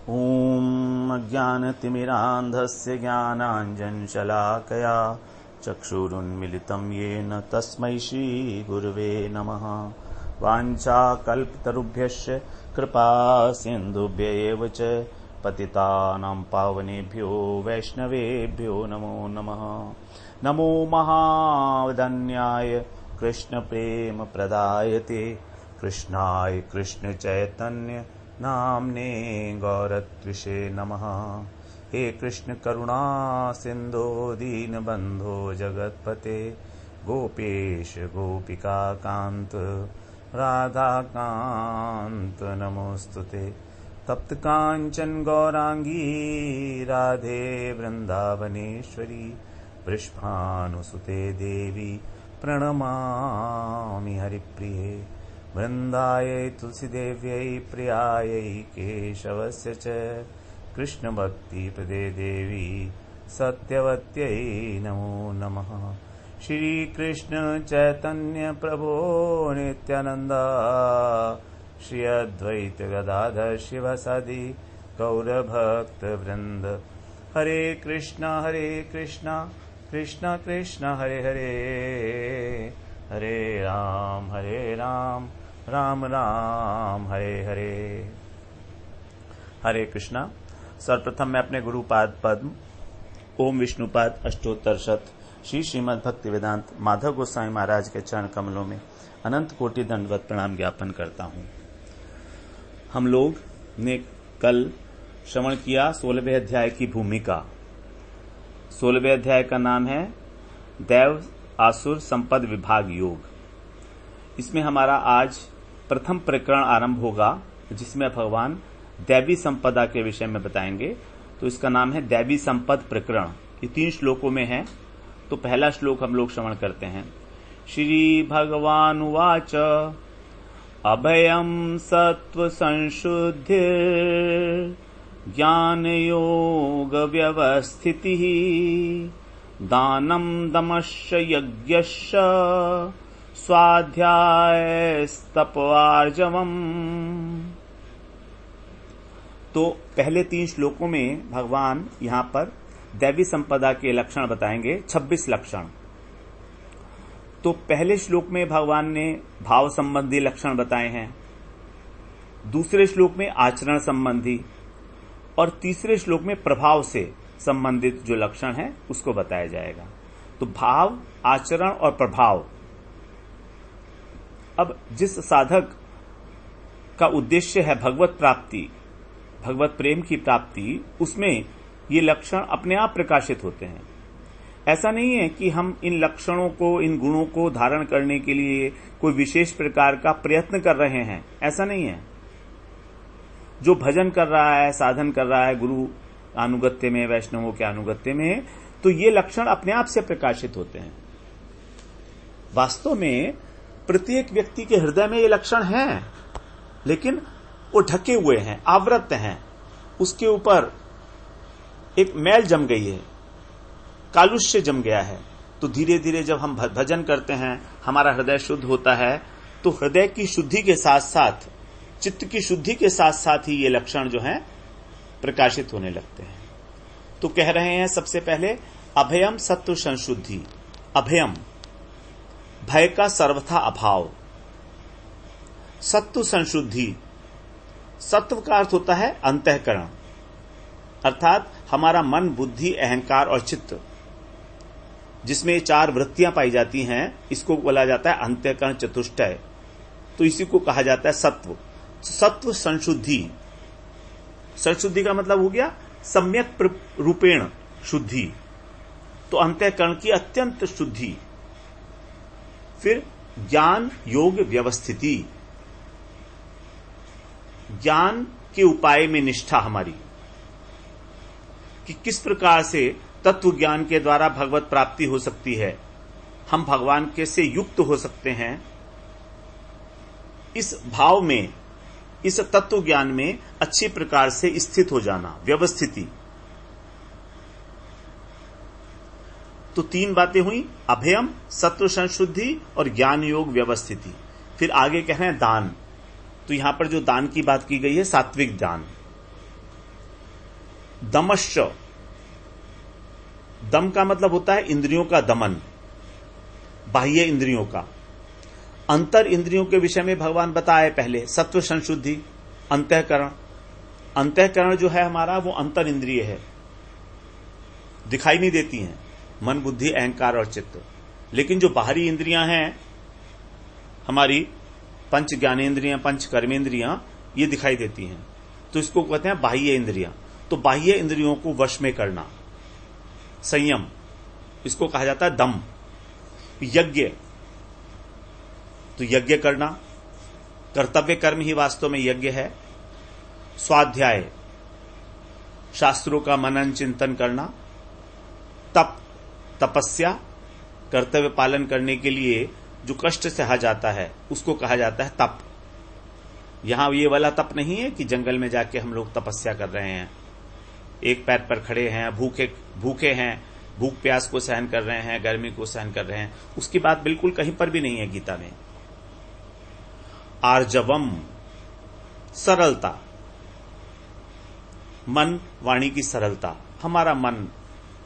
ॐ अज्ञानतिमिरान्धस्य ज्ञानाञ्जनशलाकया चक्षुरुन्मिलितं येन तस्मै श्रीगुरवे नमः। वाञ्छाकल्पतरुभ्यश्च कृपासिन्धुभ्य एव च पतितानां पावनेभ्यो वैष्णवेभ्यो नमो नमः। नमो महावदन्याय कृष्णप्रेमप्रदायते कृष्णाय कृष्णचैतन्य नाम्ने गौरत्विषे नमः। हे कृष्ण करुणा सिन्धो दीनबन्धो जगत्पते गोपेश गोपिका कान्त राधाकान्त नमोस्तुते। तप्त कांचन गौरांगी राधे वृंदावनेश्वरी वृषभानुसुते देवी प्रणमामि हरिप्रिये। वृंदायै तुलसीदेव्यै प्रियायै केशवस्य च कृष्णभक्तिप्रदे देवी सत्यवत्यै नमो नमः। श्रीकृष्ण चैतन्य प्रभो नित्यानंद श्री अद्वैत गदाधर शिवसदि गौरभक्तवृंद। हरे कृष्णा कृष्णा कृष्ण हरे हरे, हरे राम राम राम हरे हरे। हरे कृष्णा। सर्वप्रथम मैं अपने गुरुपाद पद्म ओम विष्णुपाद अष्टोत्तर शत श्री श्रीमद् भक्ति वेदांत माधव गोस्वामी महाराज के चरण कमलों में अनंत कोटि दंडवत प्रणाम ज्ञापन करता हूँ। हम लोग ने कल श्रवण किया 16वें अध्याय की भूमिका। 16वें अध्याय का नाम है दैव आसुर संपद विभाग योग। इसमें हमारा आज प्रथम प्रकरण आरंभ होगा जिसमें भगवान दैवी संपदा के विषय में बताएंगे। तो इसका नाम है दैवी संपद प्रकरण। ये 3 श्लोकों में है। तो पहला श्लोक हम लोग श्रवण करते हैं। श्री भगवान उवाच अभयम सत्व संशुद्धि ज्ञान योग व्यवस्थिति दानम दमश्च यज्ञश्च स्वाध्यायस्तपवार्जवम्। तो पहले 3 श्लोकों में भगवान यहां पर दैवी संपदा के लक्षण बताएंगे, 26 लक्षण। तो पहले श्लोक में भगवान ने भाव संबंधी लक्षण बताए हैं, दूसरे श्लोक में आचरण संबंधी और तीसरे श्लोक में प्रभाव से संबंधित जो लक्षण है उसको बताया जाएगा। तो भाव, आचरण और प्रभाव। अब जिस साधक का उद्देश्य है भगवत प्राप्ति, भगवत प्रेम की प्राप्ति, उसमें ये लक्षण अपने आप प्रकाशित होते हैं। ऐसा नहीं है कि हम इन लक्षणों को, इन गुणों को धारण करने के लिए कोई विशेष प्रकार का प्रयत्न कर रहे हैं, ऐसा नहीं है। जो भजन कर रहा है, साधन कर रहा है गुरु अनुगत्य में, वैष्णवों के अनुगत्य में, तो ये लक्षण अपने आप से प्रकाशित होते हैं। वास्तव में प्रत्येक व्यक्ति के हृदय में ये लक्षण हैं, लेकिन वो ढके हुए हैं, आवृत हैं। उसके ऊपर एक मैल जम गई है, कालुष्य जम गया है। तो धीरे धीरे जब हम भजन करते हैं, हमारा हृदय शुद्ध होता है, तो हृदय की शुद्धि के साथ साथ, चित्त की शुद्धि के साथ साथ ही ये लक्षण जो हैं प्रकाशित होने लगते हैं। तो कह रहे हैं सबसे पहले अभयम सत्व संशुद्धि। अभयम, भय का सर्वथा अभाव। सत्व संशुद्धि, सत्व का अर्थ होता है अंतःकरण, अर्थात हमारा मन, बुद्धि, अहंकार और चित्त, जिसमें 4 वृत्तियां पाई जाती हैं, इसको बोला जाता है अंतःकरण चतुष्टय। तो इसी को कहा जाता है सत्व। सत्व संशुद्धि। संशुद्धि का मतलब हो गया सम्यक रूपेण शुद्धि, तो अंतःकरण की अत्यंत शुद्धि। फिर ज्ञान योग व्यवस्थिति, ज्ञान के उपाय में निष्ठा हमारी, कि किस प्रकार से तत्व ज्ञान के द्वारा भगवत प्राप्ति हो सकती है, हम भगवान के से युक्त हो सकते हैं। इस भाव में, इस तत्व ज्ञान में अच्छी प्रकार से स्थित हो जाना, व्यवस्थिति। तो 3 बातें हुई, अभयम, सत्व संशुद्धि और ज्ञान योग व्यवस्थिति। फिर आगे कह रहे हैं दान। तो यहां पर जो दान की बात की गई है, सात्विक दान। दमश्च, दम का मतलब होता है इंद्रियों का दमन, बाह्य इंद्रियों का। अंतर इंद्रियों के विषय में भगवान बताए पहले, सत्व संशुद्धि, अंतःकरण। अंतःकरण जो है हमारा, वो अंतर इंद्रिय है, दिखाई नहीं देती हैं, मन बुद्धि अहंकार और चित्त। लेकिन जो बाहरी इंद्रियां हैं हमारी, पंच ज्ञानेन्द्रियां, पंच कर्मेंद्रियां, ये दिखाई देती हैं, तो इसको कहते हैं बाह्य इंद्रियां। तो बाह्य इंद्रियों को वश में करना, संयम, इसको कहा जाता है दम। यज्ञ, तो यज्ञ करना, कर्तव्य कर्म ही वास्तव में यज्ञ है। स्वाध्याय, शास्त्रों का मनन चिंतन करना। तप, तपस्या, कर्तव्य पालन करने के लिए जो कष्ट सहा जाता है उसको कहा जाता है तप। यहां ये वाला तप नहीं है कि जंगल में जाके हम लोग तपस्या कर रहे हैं, एक पैर पर खड़े हैं, भूखे हैं, भूख प्यास को सहन कर रहे हैं, गर्मी को सहन कर रहे हैं, उसकी बात बिल्कुल कहीं पर भी नहीं है गीता में। आर्जवम, सरलता, मन वाणी की सरलता। हमारा मन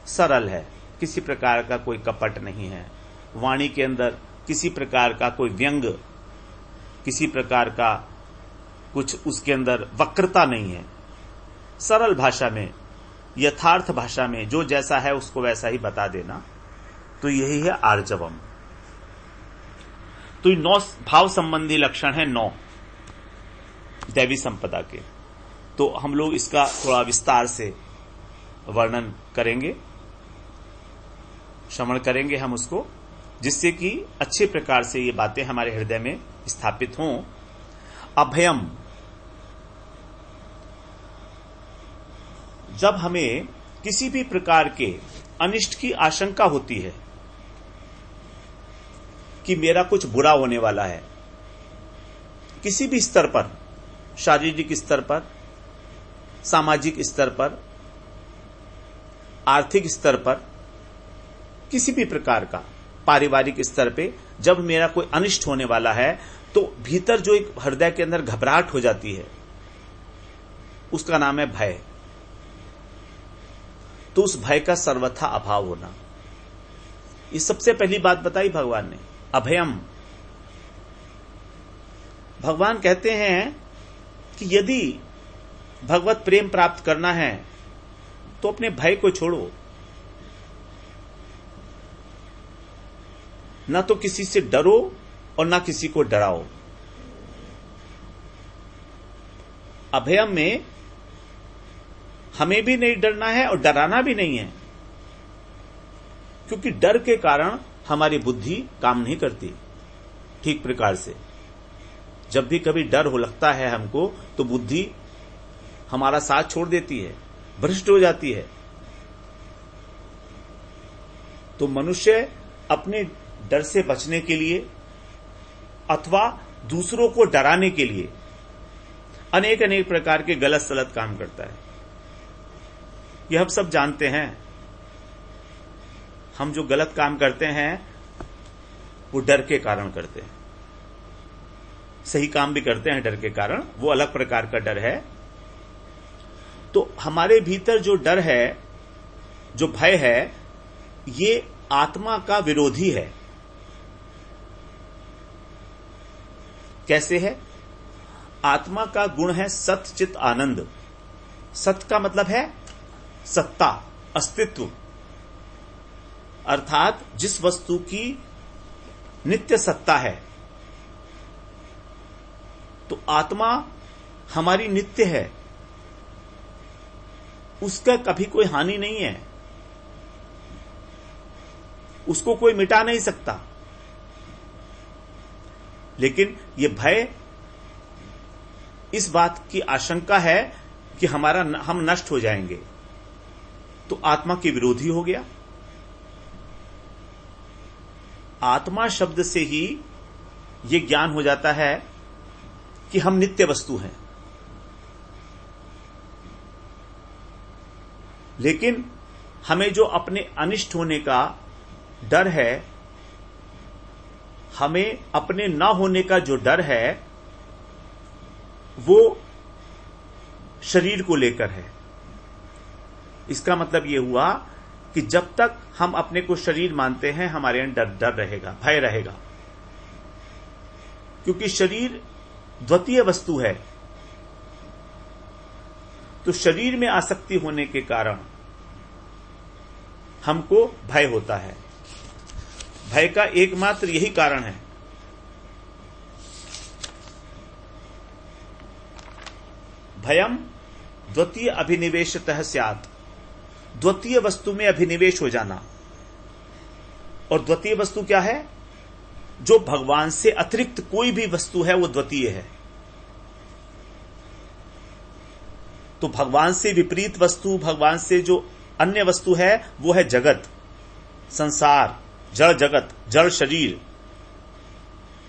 सरल है, किसी प्रकार का कोई कपट नहीं है, वाणी के अंदर किसी प्रकार का कोई व्यंग, किसी प्रकार का कुछ उसके अंदर वक्रता नहीं है। सरल भाषा में, यथार्थ भाषा में जो जैसा है उसको वैसा ही बता देना, तो यही है आर्जवम। तो 9 भाव संबंधी लक्षण है, 9 दैवी संपदा के। तो हम लोग इसका थोड़ा विस्तार से वर्णन करेंगे, श्रवण करेंगे हम उसको, जिससे कि अच्छे प्रकार से ये बातें हमारे हृदय में स्थापित हों। अभयम, जब हमें किसी भी प्रकार के अनिष्ट की आशंका होती है कि मेरा कुछ बुरा होने वाला है, किसी भी स्तर पर, शारीरिक स्तर पर, सामाजिक स्तर पर, आर्थिक स्तर पर, किसी भी प्रकार का, पारिवारिक स्तर पे, जब मेरा कोई अनिष्ट होने वाला है तो भीतर जो एक हृदय के अंदर घबराहट हो जाती है, उसका नाम है भय। तो उस भय का सर्वथा अभाव होना, ये सबसे पहली बात बताई भगवान ने। अभयम, भगवान कहते हैं कि यदि भगवत प्रेम प्राप्त करना है तो अपने भय को छोड़ो, ना तो किसी से डरो और ना किसी को डराओ। अभयम में हमें भी नहीं डरना है और डराना भी नहीं है, क्योंकि डर के कारण हमारी बुद्धि काम नहीं करती ठीक प्रकार से। जब भी कभी डर हो लगता है हमको, तो बुद्धि हमारा साथ छोड़ देती है, भ्रष्ट हो जाती है। तो मनुष्य अपने डर से बचने के लिए अथवा दूसरों को डराने के लिए अनेक अनेक प्रकार के गलत सलत काम करता है। यह हम सब जानते हैं। हम जो गलत काम करते हैं वो डर के कारण करते हैं, सही काम भी करते हैं डर के कारण, वो अलग प्रकार का डर है। तो हमारे भीतर जो डर है, जो भय है, ये आत्मा का विरोधी है। कैसे है? आत्मा का गुण है सत चित आनंद। सत का मतलब है सत्ता, अस्तित्व, अर्थात जिस वस्तु की नित्य सत्ता है, तो आत्मा हमारी नित्य है, उसका कभी कोई हानि नहीं है, उसको कोई मिटा नहीं सकता। लेकिन यह भय इस बात की आशंका है कि हम नष्ट हो जाएंगे, तो आत्मा के विरोधी हो गया। आत्मा शब्द से ही यह ज्ञान हो जाता है कि हम नित्य वस्तु हैं। लेकिन हमें जो अपने अनिष्ट होने का डर है, हमें अपने न होने का जो डर है, वो शरीर को लेकर है। इसका मतलब यह हुआ कि जब तक हम अपने को शरीर मानते हैं हमारे अंदर डर रहेगा, भय रहेगा, क्योंकि शरीर द्वितीय वस्तु है। तो शरीर में आसक्ति होने के कारण हमको भय होता है। भय का एकमात्र यही कारण है। भयम द्वितीय अभिनिवेशतः स्यात्, द्वितीय वस्तु में अभिनिवेश हो जाना। और द्वितीय वस्तु क्या है? जो भगवान से अतिरिक्त कोई भी वस्तु है वो द्वितीय है। तो भगवान से विपरीत वस्तु, भगवान से जो अन्य वस्तु है वो है जगत, संसार, जड़ जगत, जड़ शरीर।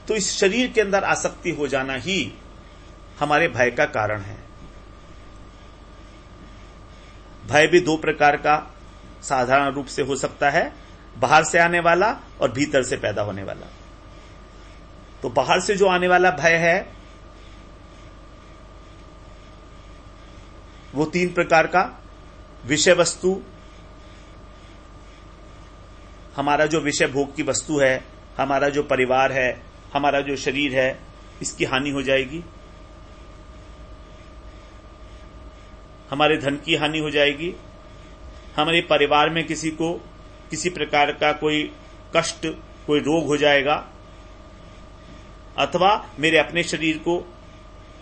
तो इस शरीर के अंदर आसक्ति हो जाना ही हमारे भय का कारण है। भय भी दो प्रकार का साधारण रूप से हो सकता है, बाहर से आने वाला और भीतर से पैदा होने वाला। तो बाहर से जो आने वाला भय है वो तीन प्रकार का। विषय वस्तु, हमारा जो विषय भोग की वस्तु है, हमारा जो परिवार है, हमारा जो शरीर है, इसकी हानि हो जाएगी, हमारे धन की हानि हो जाएगी, हमारे परिवार में किसी को किसी प्रकार का कोई कष्ट, कोई रोग हो जाएगा, अथवा मेरे अपने शरीर को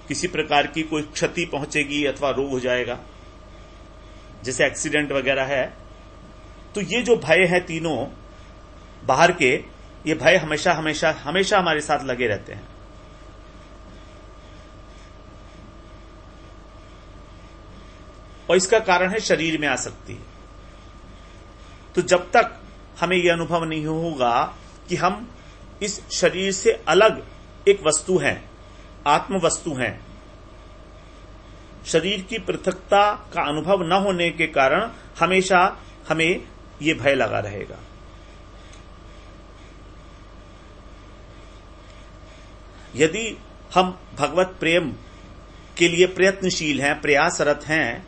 किसी प्रकार की कोई क्षति पहुंचेगी अथवा रोग हो जाएगा, जैसे एक्सीडेंट वगैरह है। तो ये जो भय है तीनों बाहर के, ये भय हमेशा हमेशा हमेशा हमारे साथ लगे रहते हैं। और इसका कारण है शरीर में आसक्ति। तो जब तक हमें यह अनुभव नहीं होगा कि हम इस शरीर से अलग एक वस्तु हैं, आत्म वस्तु हैं, शरीर की पृथकता का अनुभव न होने के कारण हमेशा हमें यह भय लगा रहेगा। यदि हम भगवत प्रेम के लिए प्रयत्नशील हैं, प्रयासरत हैं,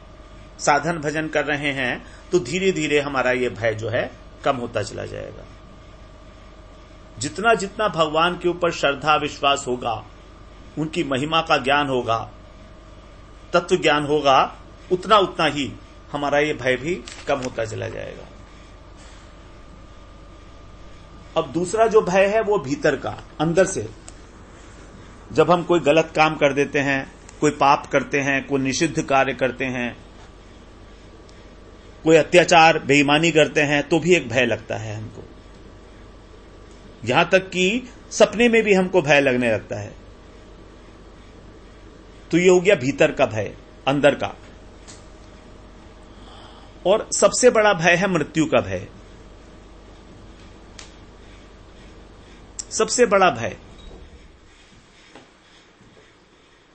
साधन भजन कर रहे हैं, तो धीरे धीरे हमारा यह भय जो है कम होता चला जाएगा। जितना जितना भगवान के ऊपर श्रद्धा विश्वास होगा, उनकी महिमा का ज्ञान होगा, तत्व ज्ञान होगा, उतना उतना ही हमारा यह भय भी कम होता चला जाएगा। अब दूसरा जो भय है वो भीतर का, अंदर से। जब हम कोई गलत काम कर देते हैं, कोई पाप करते हैं, कोई निषिद्ध कार्य करते हैं, कोई अत्याचार बेईमानी करते हैं, तो भी एक भय लगता है हमको। यहां तक कि सपने में भी हमको भय लगने लगता है। तो ये हो गया भीतर का भय, अंदर का। और सबसे बड़ा भय है मृत्यु का भय। सबसे बड़ा भय,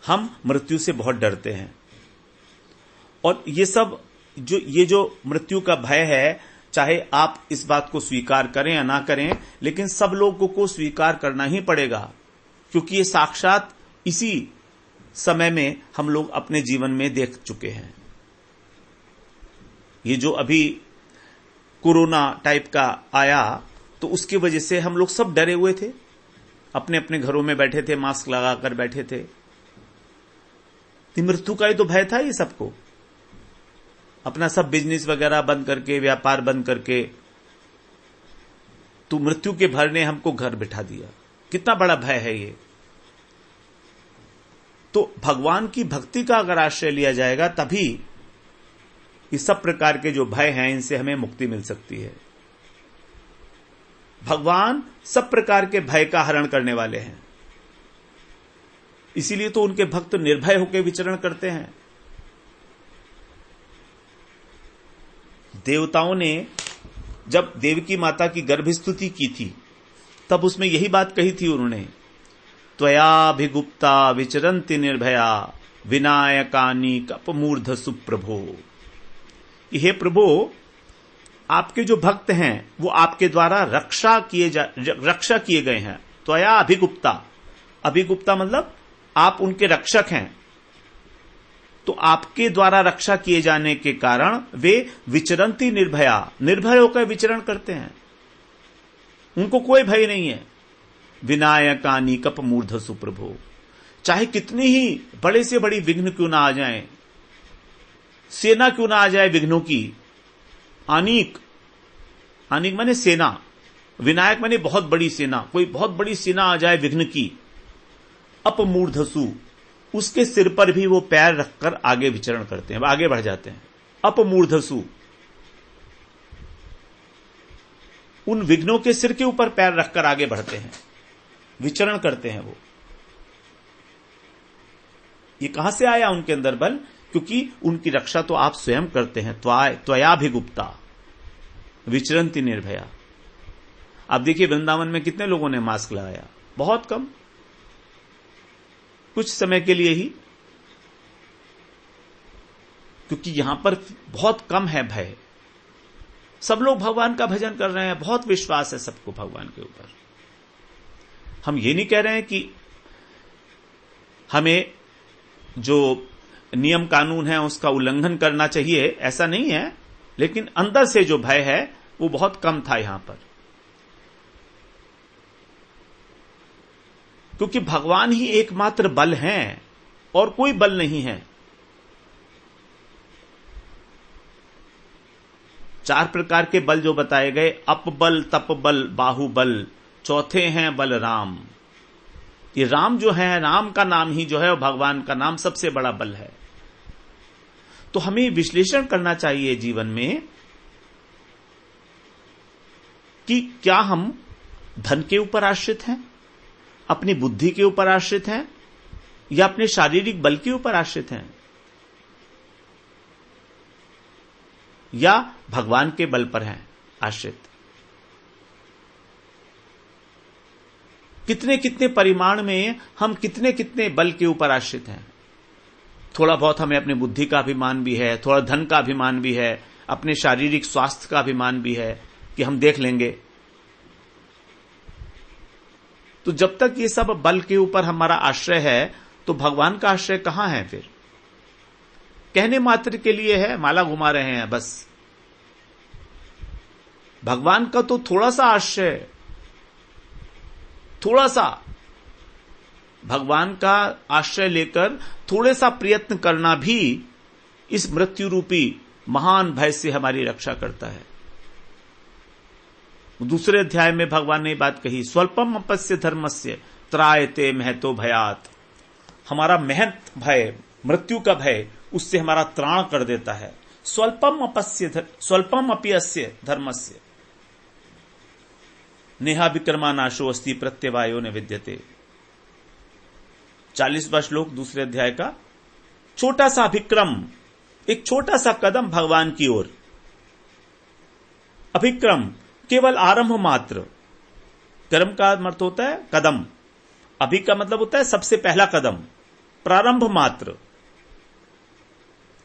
हम मृत्यु से बहुत डरते हैं। और ये जो मृत्यु का भय है, चाहे आप इस बात को स्वीकार करें या ना करें, लेकिन सब लोगों को स्वीकार करना ही पड़ेगा, क्योंकि ये साक्षात इसी समय में हम लोग अपने जीवन में देख चुके हैं। ये जो अभी कोरोना टाइप का आया, तो उसकी वजह से हम लोग सब डरे हुए थे, अपने अपने घरों में बैठे थे, मास्क लगाकर बैठे थे। मृत्यु का ही तो भय था ये सबको। अपना सब बिजनेस वगैरह बंद करके, व्यापार बंद करके, तो मृत्यु के भय ने हमको घर बिठा दिया। कितना बड़ा भय है ये। तो भगवान की भक्ति का अगर आश्रय लिया जाएगा, तभी इस सब प्रकार के जो भय हैं इनसे हमें मुक्ति मिल सकती है। भगवान सब प्रकार के भय का हरण करने वाले हैं, इसीलिए तो उनके भक्त निर्भय होकर विचरण करते हैं। देवताओं ने जब देवकी माता की गर्भस्तुति की थी, तब उसमें यही बात कही थी उन्होंने, त्वयाभिगुप्ता विचरन्ति निर्भया विनायकानि कपमूर्ध सुप्रभो। हे प्रभु, आपके जो भक्त हैं वो आपके द्वारा रक्षा किए गए हैं। त्वया अभिगुप्ता, अभिगुप्ता मतलब आप उनके रक्षक हैं। तो तो आपके द्वारा रक्षा किए जाने के कारण वे विचरंती निर्भया, निर्भय होकर विचरण करते हैं, उनको कोई भय नहीं है। विनायकानी कप मूर्ध सुप्रभो, चाहे कितनी ही बड़े से बड़ी विघ्न क्यों ना आ जाएं, सेना क्यों ना आ जाए विघ्नों की, आनीक, आनीक माने सेना, विनायक माने बहुत बड़ी सेना, कोई बहुत बड़ी सेना आ जाए विघ्न की, अपमूर्धसु, उसके सिर पर भी वो पैर रखकर आगे विचरण करते हैं, आगे बढ़ जाते हैं। अपमूर्धसु, उन विघ्नों के सिर के ऊपर पैर रखकर आगे बढ़ते हैं, विचरण करते हैं वो। ये कहां से आया उनके अंदर बल? क्योंकि उनकी रक्षा तो आप स्वयं करते हैं। त्वयाभिगुप्ता विचरंती निर्भया। आप देखिए वृंदावन में कितने लोगों ने मास्क लगाया? बहुत कम, कुछ समय के लिए ही, क्योंकि यहां पर बहुत कम है भय। सब लोग भगवान का भजन कर रहे हैं, बहुत विश्वास है सबको भगवान के ऊपर। हम ये नहीं कह रहे हैं कि हमें जो नियम कानून है उसका उल्लंघन करना चाहिए, ऐसा नहीं है, लेकिन अंदर से जो भय है वो बहुत कम था यहां पर, क्योंकि भगवान ही एकमात्र बल हैं और कोई बल नहीं है। 4 प्रकार के बल जो बताए गए, अपबल, तपबल, बाहुबल, चौथे हैं बल राम। ये राम जो है, राम का नाम ही जो है, भगवान का नाम सबसे बड़ा बल है। तो हमें विश्लेषण करना चाहिए जीवन में कि क्या हम धन के ऊपर आश्रित हैं, अपनी बुद्धि के ऊपर आश्रित हैं, या अपने शारीरिक बल के ऊपर आश्रित हैं, या भगवान के बल पर हैं आश्रित। कितने कितने परिमाण में हम कितने कितने बल के ऊपर आश्रित हैं। थोड़ा बहुत हमें अपनी बुद्धि का अभिमान भी है, थोड़ा धन का अभिमान भी है, अपने शारीरिक स्वास्थ्य का अभिमान भी है कि हम देख लेंगे। तो जब तक ये सब बल के ऊपर हमारा आश्रय है, तो भगवान का आश्रय कहां है? फिर कहने मात्र के लिए है, माला घुमा रहे हैं बस। भगवान का तो थोड़ा सा आश्रय, थोड़ा सा भगवान का आश्रय लेकर थोड़े सा प्रयत्न करना भी इस मृत्यु रूपी महान भय से हमारी रक्षा करता है। दूसरे अध्याय में भगवान ने बात कही, स्वल्पम अपस्य धर्मस्य त्रायते महतो भयात। हमारा महत भय, मृत्यु का भय, उससे हमारा त्राण कर देता है। स्वल्पम अपस्य धर्मस्य नेहा विक्रमा नाशो अस्ति प्रत्यवायो न विद्यते। 40वां श्लोक दूसरे अध्याय का। छोटा सा अभिक्रम, एक छोटा सा कदम भगवान की ओर। अभिक्रम केवल आरंभ मात्र। कर्म का अर्थ होता है कदम, अभि का मतलब होता है सबसे पहला कदम, प्रारंभ मात्र।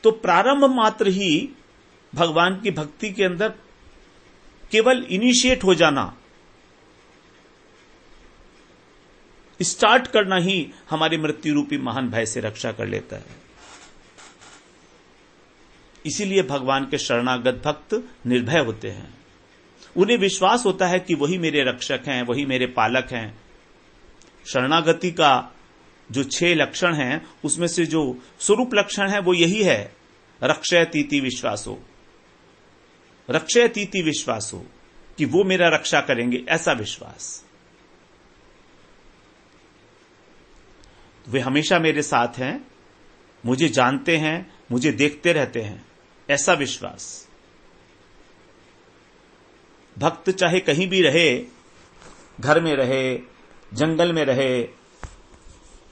तो प्रारंभ मात्र ही भगवान की भक्ति के अंदर केवल इनिशिएट हो जाना, स्टार्ट करना ही हमारी मृत्यु रूपी महान भय से रक्षा कर लेता है। इसीलिए भगवान के शरणागत भक्त निर्भय होते हैं। उन्हें विश्वास होता है कि वही मेरे रक्षक हैं, वही मेरे पालक हैं। शरणागति का जो 6 लक्षण हैं, उसमें से जो स्वरूप लक्षण है वो यही है, रक्षयतीति विश्वासो, रक्षयतीति विश्वासो, कि वो मेरा रक्षा करेंगे, ऐसा विश्वास। वे हमेशा मेरे साथ हैं, मुझे जानते हैं, मुझे देखते रहते हैं, ऐसा विश्वास। भक्त चाहे कहीं भी रहे, घर में रहे, जंगल में रहे,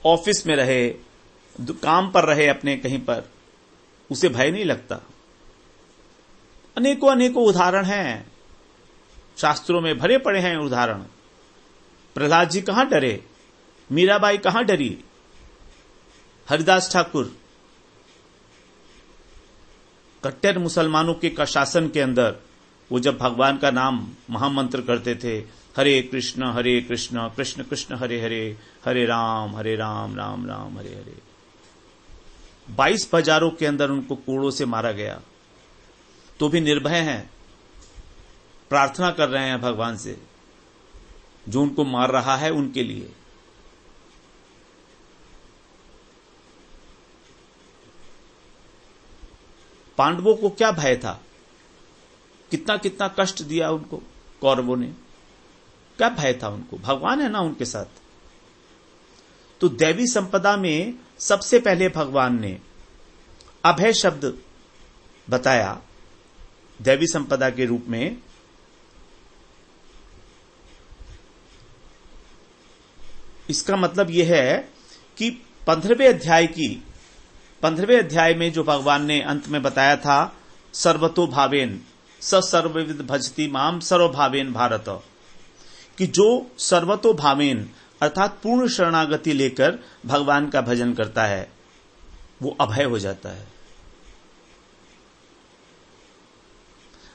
ऑफिस में रहे, काम पर रहे, अपने कहीं पर, उसे भय नहीं लगता। अनेकों अनेकों उदाहरण हैं, शास्त्रों में भरे पड़े हैं उदाहरण। प्रहलाद जी कहां डरे, मीराबाई कहां डरी, हरिदास ठाकुर कट्टर मुसलमानों के शासन के अंदर वो जब भगवान का नाम महामंत्र करते थे, हरे कृष्ण कृष्ण कृष्ण हरे हरे, हरे राम राम राम हरे हरे, 22 बाजारों के अंदर उनको कोड़ों से मारा गया, तो भी निर्भय हैं, प्रार्थना कर रहे हैं भगवान से, जो उनको मार रहा है उनके लिए। पांडवों को क्या भय था, कितना कितना कष्ट दिया उनको कौरवों ने, क्या भय था उनको, भगवान है ना उनके साथ। तो दैवी संपदा में सबसे पहले भगवान ने अभय शब्द बताया दैवी संपदा के रूप में। इसका मतलब यह है कि 15वें अध्याय में जो भगवान ने अंत में बताया था, सर्वतो भावेन स सर्वविद भजति माम सर्वभावेन भारत, कि जो सर्वतो भावेन अर्थात पूर्ण शरणागति लेकर भगवान का भजन करता है वो अभय हो जाता है।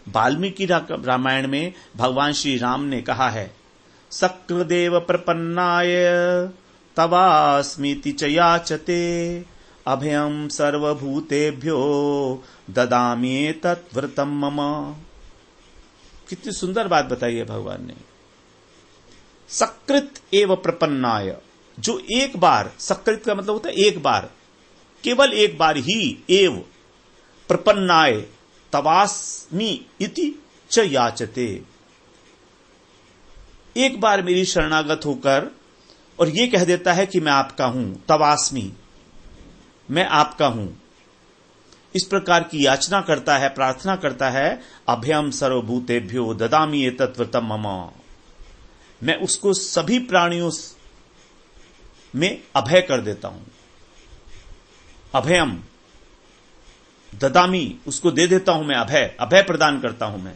वाल्मीकि रामायण में भगवान श्री राम ने कहा है, सक्लदेव प्रपन्नाय तवास्मीति च याचते अभयम सर्वभूतेभ्यो ददामि तत्व्रतम मम। कितनी सुंदर बात बताई है भगवान ने। सकृत एव प्रपन्नाय, जो एक बार, सकृत का मतलब होता है एक बार, केवल एक बार ही, एव प्रपन्नाय तवास्मि इति च याचते, एक बार मेरी शरणागत होकर और ये कह देता है कि मैं आपका हूं, तवास्मि, मैं आपका हूं, इस प्रकार की याचना करता है, प्रार्थना करता है, अभयम सर्वभूतेभ्यो ददामि एतत्व्रतम मम, मैं उसको सभी प्राणियों में अभय कर देता हूं। अभयम ददामि, उसको दे देता हूं मैं, अभय प्रदान करता हूं मैं,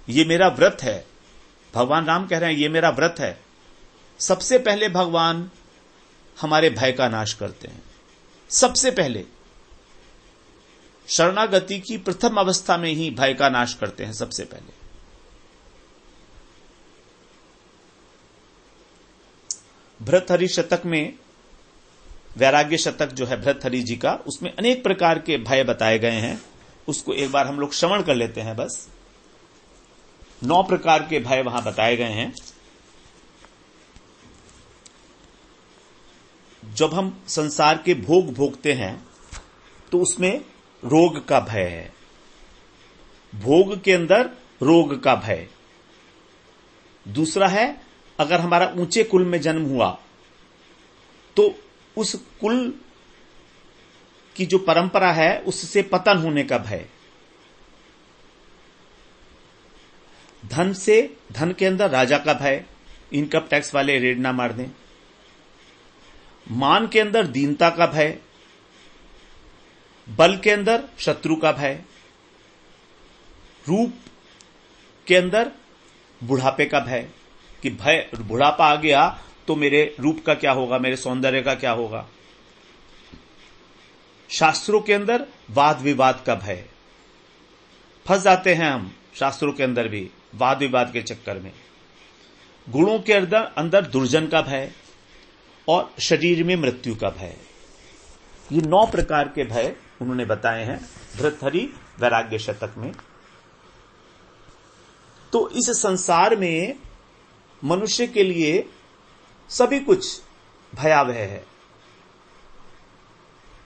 ये मेरा व्रत है। भगवान राम कह रहे हैं ये मेरा व्रत है। सबसे पहले भगवान हमारे भय का नाश करते हैं, सबसे पहले शरणागति की प्रथम अवस्था में ही भय का नाश करते हैं सबसे पहले। भर्तहरि शतक में, वैराग्य शतक जो है भर्तहरि जी का, उसमें अनेक प्रकार के भय बताए गए हैं, उसको एक बार हम लोग श्रवण कर लेते हैं। बस 9 प्रकार के भय वहां बताए गए हैं। जब हम संसार के भोग भोगते हैं तो उसमें रोग का भय है, भोग के अंदर रोग का भय। दूसरा है, अगर हमारा ऊंचे कुल में जन्म हुआ तो उस कुल की जो परंपरा है उससे पतन होने का भय। धन से, धन के अंदर राजा का भय, इनकम टैक्स वाले रेड ना मार दें। मान के अंदर दीनता का भय, बल के अंदर शत्रु का भय, रूप के अंदर बुढ़ापे का भय, कि भय बुढ़ापा आ गया तो मेरे रूप का क्या होगा, मेरे सौंदर्य का क्या होगा। शास्त्रों के अंदर वाद विवाद का भय, फंस जाते हैं हम शास्त्रों के अंदर भी वाद विवाद के चक्कर में। गुणों के अंदर दुर्जन का भय और शरीर में मृत्यु का भय। ये 9 प्रकार के भय उन्होंने बताए हैं भर्तहरि वैराग्य शतक में। तो इस संसार में मनुष्य के लिए सभी कुछ भयावह है,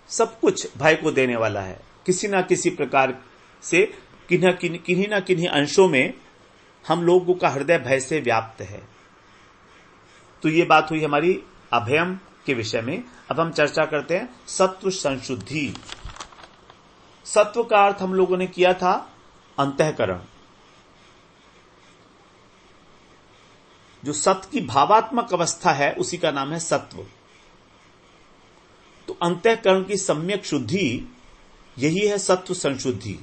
सब कुछ भय को देने वाला है। किसी ना किसी प्रकार से किन्हीं ना किन्हीं अंशों में हम लोगों का हृदय भय से व्याप्त है। तो ये बात हुई हमारी अभयम के विषय में। अब हम चर्चा करते हैं सत्व संशुद्धि। सत्व का अर्थ हम लोगों ने किया था अंतःकरण। जो सत्व की भावात्मक अवस्था है उसी का नाम है सत्व। तो अंतःकरण की सम्यक शुद्धि यही है सत्व संशुद्धि।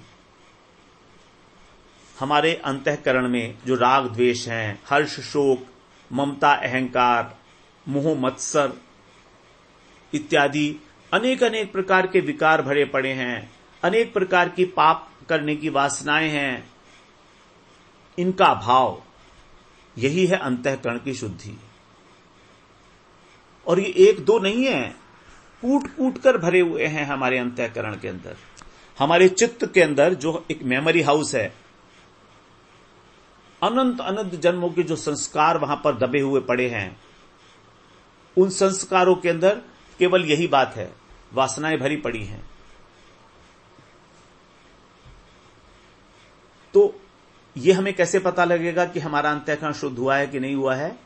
हमारे अंतःकरण में जो राग द्वेष हैं, हर्ष शोक, ममता अहंकार, मोह मत्सर इत्यादि अनेक अनेक प्रकार के विकार भरे पड़े हैं, अनेक प्रकार की पाप करने की वासनाएं हैं, इनका अभाव यही है अंतःकरण की शुद्धि। और ये 1 2 नहीं है, कूट कूट कर भरे हुए हैं हमारे अंतःकरण के अंदर, हमारे चित्त के अंदर जो एक मेमोरी हाउस है, अनंत अनंत जन्मों के जो संस्कार वहां पर दबे हुए पड़े हैं, उन संस्कारों के अंदर केवल यही बात है, वासनाएं भरी पड़ी हैं। तो ये हमें कैसे पता लगेगा कि हमारा अंतःकरण शुद्ध हुआ है कि नहीं हुआ है?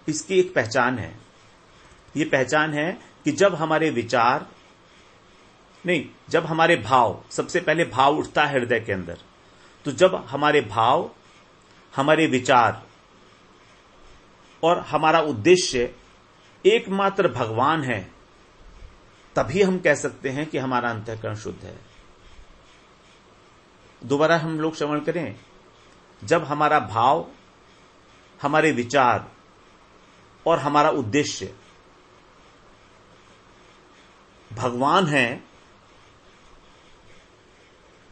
इसकी एक पहचान है। ये पहचान है कि जब हमारे विचार नहीं, जब हमारे भाव, सबसे पहले भाव उठता है हृदय के अंदर, तो जब हमारे भाव, हमारे विचार और हमारा उद्देश्य एकमात्र भगवान है, तभी हम कह सकते हैं कि हमारा अंतःकरण शुद्ध है। दोबारा हम लोग श्रवण करें, जब हमारा भाव, हमारे विचार और हमारा उद्देश्य भगवान है,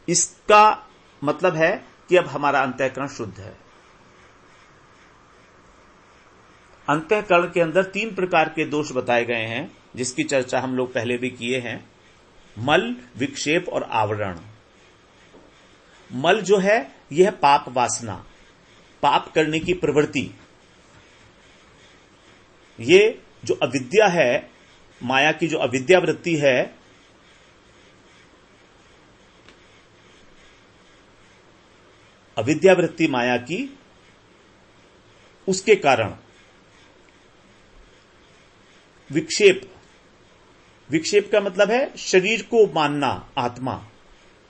इसका मतलब है कि अब हमारा अंतःकरण शुद्ध है। अंतःकरण के अंदर 3 प्रकार के दोष बताए गए हैं, जिसकी चर्चा हम लोग पहले भी किए हैं। मल, विक्षेप और आवरण। मल जो है यह पाप वासना, पाप करने की प्रवृत्ति। ये जो अविद्या है, माया की जो अविद्या वृत्ति है, अविद्या वृत्ति माया की, उसके कारण विक्षेप। विक्षेप का मतलब है शरीर को मानना, आत्मा,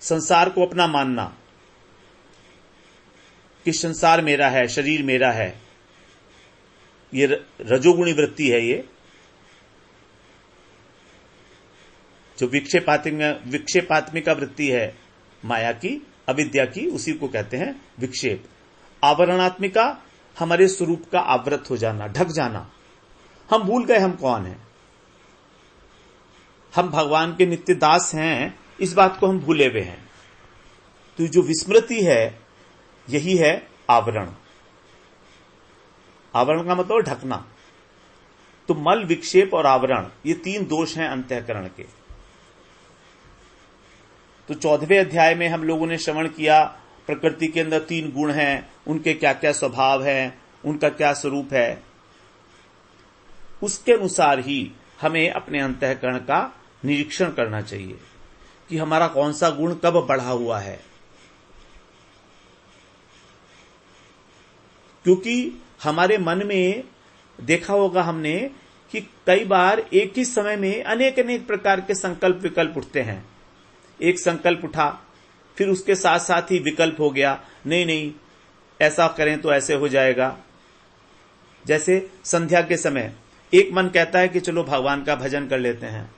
संसार को अपना मानना कि संसार मेरा है, शरीर मेरा है। ये रजोगुणी वृत्ति है। ये जो विक्षेपात्मिका वृत्ति है माया की, अविद्या की, उसी को कहते हैं विक्षेप। आवरणात्मिका, हमारे स्वरूप का आवृत हो जाना, ढक जाना। हम भूल गए हम कौन हैं, हम भगवान के नित्य दास हैं, इस बात को हम भूले हुए हैं। तो जो विस्मृति है, यही है आवरण। आवरण का मतलब ढकना। तो मल, विक्षेप और आवरण, ये 3 दोष हैं अंतःकरण के। तो 14वें अध्याय में हम लोगों ने श्रवण किया, प्रकृति के अंदर 3 गुण हैं, उनके क्या क्या स्वभाव है, उनका क्या स्वरूप है। उसके अनुसार ही हमें अपने अंतःकरण का निरीक्षण करना चाहिए कि हमारा कौन सा गुण कब बढ़ा हुआ है। क्योंकि हमारे मन में देखा होगा हमने कि कई बार एक ही समय में अनेक अनेक प्रकार के संकल्प विकल्प उठते हैं। एक संकल्प उठा, फिर उसके साथ साथ ही विकल्प हो गया, नहीं नहीं ऐसा करें तो ऐसे हो जाएगा। जैसे संध्या के समय एक मन कहता है कि चलो भगवान का भजन कर लेते हैं,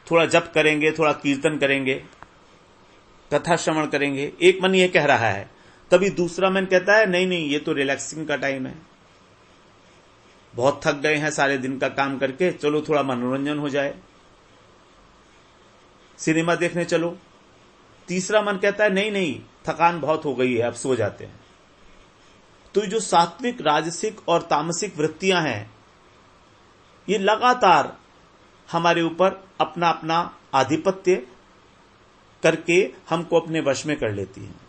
थोड़ा जप करेंगे, थोड़ा कीर्तन करेंगे, कथा श्रवण करेंगे। एक मन ये कह रहा है। तभी दूसरा मन कहता है नहीं नहीं, ये तो रिलैक्सिंग का टाइम है, बहुत थक गए हैं सारे दिन का काम करके, चलो थोड़ा मनोरंजन हो जाए, सिनेमा देखने चलो। तीसरा मन कहता है नहीं नहीं, थकान बहुत हो गई है, अब सो जाते हैं। तो जो सात्विक, राजसिक और तामसिक वृत्तियां हैं, ये लगातार हमारे ऊपर अपना अपना आधिपत्य करके हमको अपने वश में कर लेती हैं।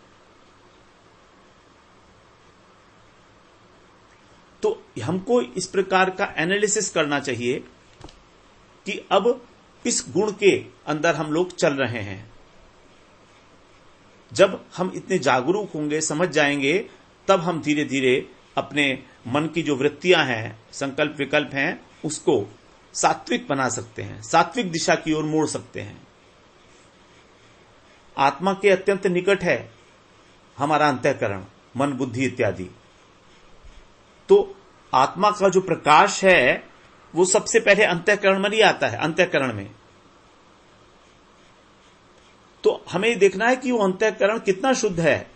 तो हमको इस प्रकार का एनालिसिस करना चाहिए कि अब किस गुण के अंदर हम लोग चल रहे हैं। जब हम इतने जागरूक होंगे, समझ जाएंगे, तब हम धीरे धीरे अपने मन की जो वृत्तियां हैं, संकल्प विकल्प हैं, उसको सात्विक बना सकते हैं, सात्विक दिशा की ओर मोड़ सकते हैं। आत्मा के अत्यंत निकट है हमारा अंतःकरण, मन, बुद्धि इत्यादि। तो आत्मा का जो प्रकाश है वो सबसे पहले अंतःकरण में ही आता है, अंतःकरण में। तो हमें देखना है कि वो अंतःकरण कितना शुद्ध है।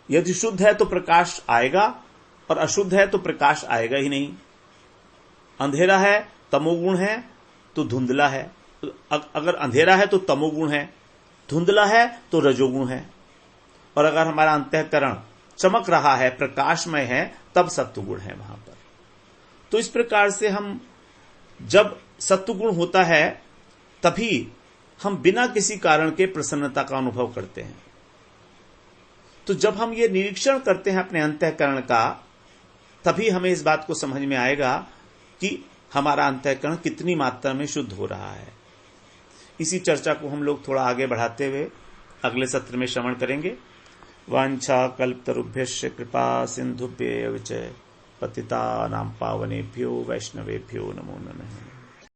यदि शुद्ध है तो प्रकाश आएगा, और अशुद्ध है तो प्रकाश आएगा ही नहीं। अंधेरा है, तमोगुण है तो धुंधला है। अगर अंधेरा है तो तमोगुण है, धुंधला है तो रजोगुण है। और अगर हमारा अंतःकरण चमक रहा है, प्रकाशमय है, तब सत्वगुण है वहां पर। तो इस प्रकार से हम जब सत्वगुण होता है तभी हम बिना किसी कारण के प्रसन्नता का अनुभव करते हैं। तो जब हम ये निरीक्षण करते हैं अपने अंतःकरण का, तभी हमें इस बात को समझ में आएगा कि हमारा अंतःकरण कितनी मात्रा में शुद्ध हो रहा है। इसी चर्चा को हम लोग थोड़ा आगे बढ़ाते हुए अगले सत्र में श्रवण करेंगे। वांछा कल्पतरुभ्यश्च कृपा सिंधुभ्येव च पतितानां पावनेभ्यो वैष्णवेभ्यो नमो नमः।